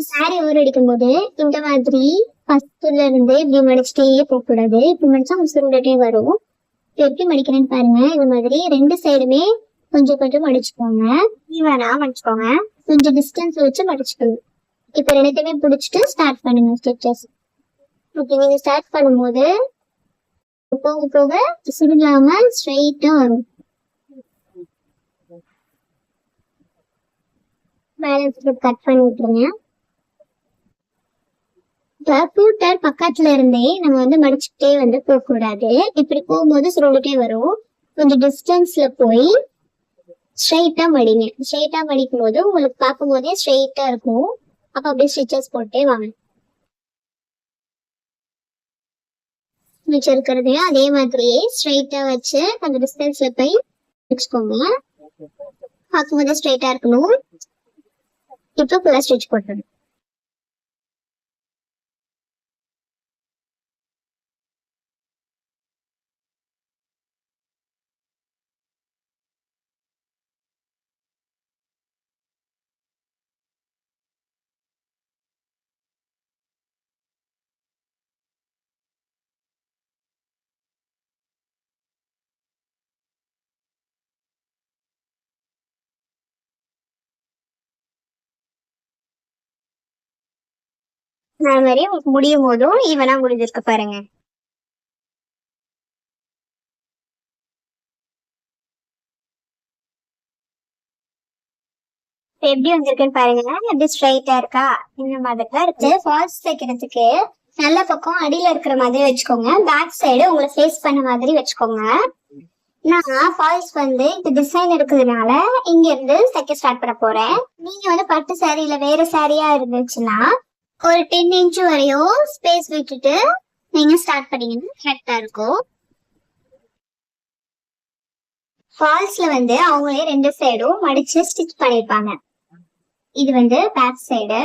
Sorry over அடிக்கும் போது இந்த மாதிரி ஃபர்ஸ்ட்ல இருந்து இப்படி மடிச்சுட்டே போக கூடாது. இப்படி மடிச்சா சுருண்டுட்டே வரும். எப்படி மடிக்கிறேன்னு பாருங்க. இது மாதிரி ரெண்டு சைடுமே கொஞ்சம் கொஞ்சம் மடிச்சுக்கோங்க. ஈவனா மடிச்சுக்கோங்க. கொஞ்சம் டிஸ்டன்ஸ் வச்சு மடிச்சுக்கணும். இப்ப ரெண்டுத்தையுமே பிடிச்சிட்டு ஸ்டார்ட் பண்ணுங்க ஸ்டிச்சஸ். ஓகே, நீங்க ஸ்டார்ட் பண்ணும்போது போக போக சுருங்காம ஸ்ட்ரைட்டா வரும். பேலன்ஸ் கட் பண்ணி விட்டுருங்க. பூட்டர் பக்கத்துல இருந்தே நம்ம வந்து மடிச்சுட்டே வந்து போக கூடாது. இப்படி போகும்போது சுருண்டுட்டே வரும். கொஞ்சம் டிஸ்டன்ஸ்ல போய் ஸ்ட்ரைட்டா மடிங்க. ஸ்ட்ரைட்டா மடிக்கும் போது உங்களுக்கு பார்க்கும் போதே ஸ்ட்ரைட்டா இருக்கும். அப்ப அப்படியே ஸ்டிச்சஸ் போட்டே வாங்க. மிச்சம் இருக்கிறதையும் அதே மாதிரியே ஸ்ட்ரைட்டா வச்சு கொஞ்சம் டிஸ்டன்ஸ்ல போய் வச்சுக்கோங்க. பார்க்கும் போதே ஸ்ட்ரைட்டா இருக்கணும். இப்போ ஃபுல்லா ஸ்டிச் போட்டுருங்க. அது மாதிரி உங்களுக்கு முடியும் போதும் ஈவனா முடிஞ்சிருக்க பாருங்க. எப்படி வந்திருக்குன்னு பாருங்க. எப்படி ஸ்ட்ரைட்டா இருக்கா? இந்த மாதிரி தான் இருக்கு. ஃபால்ஸ் தைக்கிறதுக்கு நல்ல பக்கம் அடியில இருக்கிற மாதிரி வச்சுக்கோங்க. பேக் சைடு உங்களை ஃபேஸ் பண்ண மாதிரி வச்சுக்கோங்க. நான் ஃபால்ஸ் வந்து இந்த டிசைன் இருக்கிறதுனால இங்க இருந்து தைக்க ஸ்டார்ட் பண்ண போறேன். நீங்க வந்து பட்டு சாரியில வேற சாரியா இருந்துச்சுன்னா ஒரு 10 இன்ச் வரையும் ஸ்பேஸ் விட்டுட்டு நீங்க ஸ்டார்ட் பண்ணீங்கன்னா கரெக்டா இருக்கும். ஃபால்ஸ்ல வந்து அவங்களே ரெண்டு சைடும் மடிச்சு ஸ்டிச் பண்ணிருப்பாங்க. இது வந்து பேக் சைடு,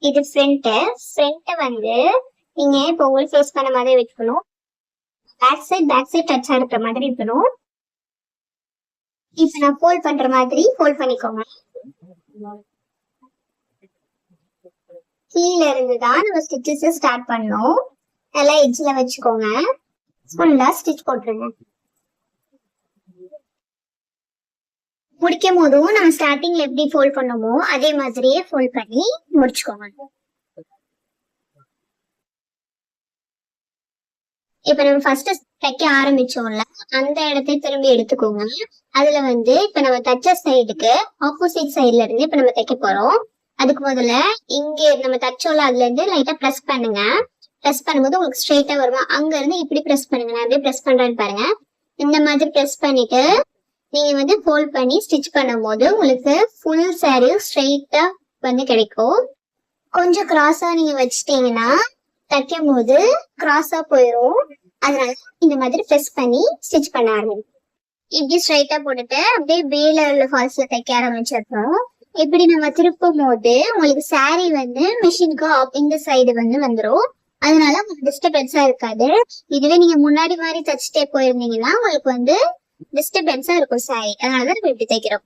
இது ஃப்ரண்ட். ஃப்ரண்ட் வந்து நீங்க இப்போ உங்களுக்கு ஃபேஸ் பண்ண மாதிரி வச்சுக்கணும். பேக் சைடு டச் இருக்கிற மாதிரி இருக்கணும். இப்ப நான் ஃபோல்ட் பண்ற மாதிரி ஃபோல்ட் பண்ணிக்கோங்க. கீழ இருந்து தான் நம்ம ஸ்டிச்சஸ் ஸ்டார்ட் பண்ணோம். நல்லா எட்ஜ்ல வச்சுக்கோங்க. ஃபுல்லா ஸ்டிச் போட்டுருங்க. முடிக்கும் போதும் நம்ம ஸ்டார்டிங்ல எப்படி ஃபோல்ட் பண்ணோமோ அதே மாதிரியே ஃபோல்ட் பண்ணி முடிச்சுக்கோங்க. இப்ப நம்ம ஃபர்ஸ்ட் தைக்க ஆரம்பிச்சோம்ல, அந்த இடத்தை திரும்பி எடுத்துக்கோங்க. அதுல வந்து இப்ப நம்ம தச்ச சைடுக்கு ஆப்போசிட் சைட்ல இருந்து இப்ப நம்ம தைக்க போறோம். அதுக்கு முதல்ல இங்க நம்ம தச்சோம்ல, அதுல இருந்து லைட்டா பிரஸ் பண்ணுங்க. பிரஸ் பண்ணும்போது உங்களுக்கு ஸ்ட்ரெயிட்டா வரும். அங்க இருந்து இப்படி பிரஸ் பண்ணுங்க. நான் அப்படியே பிரஸ் பண்றேன்னு பாருங்க. இந்த மாதிரி பிரஸ் பண்ணிட்டு நீங்க வந்து ஃபோல்ட் பண்ணி ஸ்டிச் பண்ணும்போது உங்களுக்கு ஃபுல் சாரியும் ஸ்ட்ரெயிட்டா வந்து கிடைக்கும். கொஞ்சம் கிராஸா நீங்க வச்சுட்டீங்கன்னா தைக்கும் போது கிராஸா போயிடும். அதனால இந்த மாதிரி பிரஸ் பண்ணி ஸ்டிச் பண்ண ஆரம்பிக்கும். இப்படி ஸ்ட்ரைட்டா போட்டுட்டு அப்படியே பேல உள்ள ஃபால்ஸ்ல தைக்க ஆரம்பிச்சிருக்கோம். இப்படி நம்ம திருப்பும் போது உங்களுக்கு சாரி வந்து மிஷினுக்கு இந்த சைடு வந்து வந்துடும். அதனால உங்களுக்கு டிஸ்டர்பன்ஸா இருக்காது. இதுவே நீங்க முன்னாடி மாதிரி தச்சுட்டே போயிருந்தீங்கன்னா உங்களுக்கு வந்து டிஸ்டர்பன்ஸா இருக்கும் சாரி. அதனாலதான் நம்ம இப்படி தைக்கிறோம்.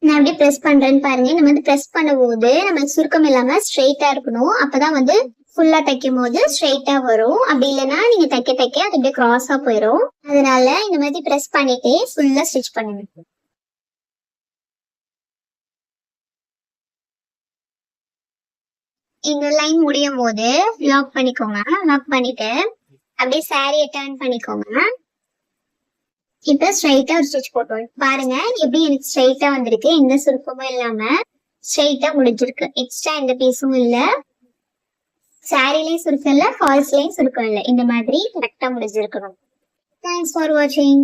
நான் எப்படி பிரஸ் பண்றேன்னு பாருங்க. நம்ம வந்து பிரஸ் பண்ணும்போது நம்ம சுருக்கம் இல்லாம ஸ்ட்ரெயிட்டா இருக்கணும். அப்பதான் வந்து ஃபுல்லா தைக்கும் போது ஸ்ட்ரெயிட்டா வரும். அப்படி இல்லைன்னா நீங்க தைக்க தைக்க அது அப்படியே கிராஸா போயிடும். அதனால இந்த மாதிரி பிரஸ் பண்ணிட்டே ஃபுல்லா ஸ்டிச் பண்ணுங்க. இந்த லைன் முடியும் போது லாக் பண்ணிக்கோங்க. லாக் பண்ணிட்டு அப்படியே சாரியை டர்ன் பண்ணிக்கோங்க. இப்ப ஸ்ட்ரைட்டா ஒரு ஸ்டிச் போட்டோம் பாருங்க. எப்படி எனக்கு ஸ்ட்ரைட்டா வந்திருக்கு. எந்த சுருக்கமும் இல்லாம ஸ்ட்ரைட்டா முடிஞ்சிருக்கு. எக்ஸ்ட்ரா எந்த பீஸும் இல்ல. சாரிலையும் சுருக்கம் இல்ல, ஃபால்ஸ்லயும் சுருக்கம் இல்ல. இந்த மாதிரி கரெக்டா முடிஞ்சிருக்கணும். தேங்க்ஸ் ஃபார் வாட்சிங்.